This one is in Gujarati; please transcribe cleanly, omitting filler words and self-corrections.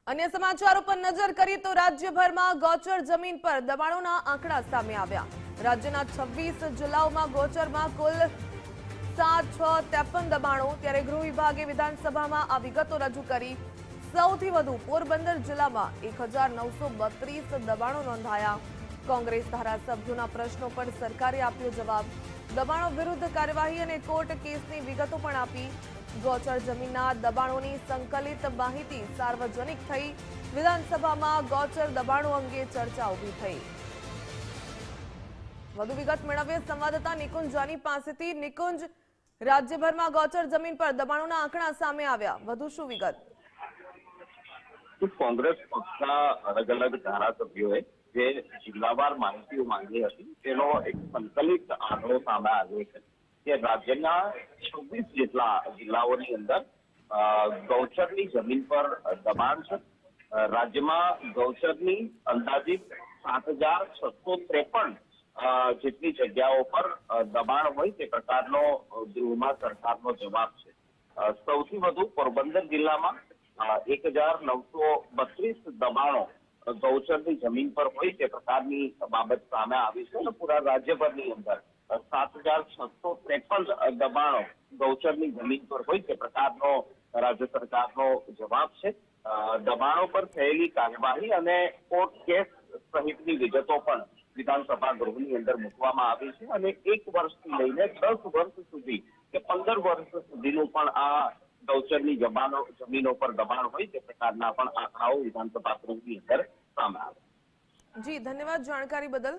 अन्य समाचारों पर नजर करिए तो राज्यभરમાં ગૌચર જમીન પર દબાણોના આંકડા સામે આવ્યા। રાજ્યના 26 જિલ્લાઓમાં ગૌચરમાં કુલ 7,653 દબાણો, ત્યારે ગૃહ વિભાગે વિધાનસભામાં આ વિગતો રજૂ કરી। સૌથી વધુ પોરબંદર જિલ્લામાં 1,932 દબાણો નોંધાયા। કોંગ્રેસ ધારાસભ્યોના પ્રશ્નો પર સરકારે આપ્યો જવાબ। દબાણો વિરુદ્ધ કાર્યવાહી અને કોર્ટ કેસની વિગતો પણ આપી। ગૌચર જમીનના દબાણોની સંકલિત માહિતી સાર્વજનિક થઈ। વિધાનસભામાં ગૌચર દબાણો અંગે ચર્ચા ઊભી થઈ। વધુ વિગત મેળવીએ સંવાદદાતા નિકુંજ જાની પાસેથી। નિકુંજ, રાજ્યભરમાં ગૌચર જમીન પર દબાણોના આંકડા સામે આવ્યા, વધુ શું વિગત? કોંગ્રેસ પક્ષના અલગ અલગ ધારાસભ્યોએ જે જિલ્લાવાર માહિતીઓ માંગી હતી તેનો એક સંકલિત આંકડો સામે આવ્યો છે કે રાજ્યના 26 જેટલા જિલ્લાઓની અંદર ગૌચરની જમીન પર દબાણ છે। રાજ્યમાં ગૌચરની અંદાજિત 7,653 જેટલી જગ્યાઓ પર દબાણ હોય તે પ્રકારનો ગૃહમાં સરકારનો જવાબ છે। સૌથી વધુ પોરબંદર જિલ્લામાં 1,932 દબાણો ગૌચરની જમીન પર હોય તે પ્રકારની બાબત સામે આવી છે અને પૂરા રાજ્યભરની અંદર 7,653 દબાણો ગૌચરની જમીન પર હોય તે પ્રકારનો રાજ્ય સરકારનો જવાબ છે। દબાણો પર થયેલી કાર્યવાહી અને કોર્ટ કેસ સહિતની વિગતો પણ વિધાનસભા ગૃહની અંદર મૂકવામાં આવી છે અને 1 વર્ષથી લઈને 10 વર્ષ સુધી કે 15 વર્ષ સુધીનું પણ આ ગૌચરની જમીનો પર દબાણ હોય તે પ્રકારના પણ આંકડાઓ વિધાનસભા ગૃહની અંદર સામે આવે। જી, ધન્યવાદ જાણકારી બદલ।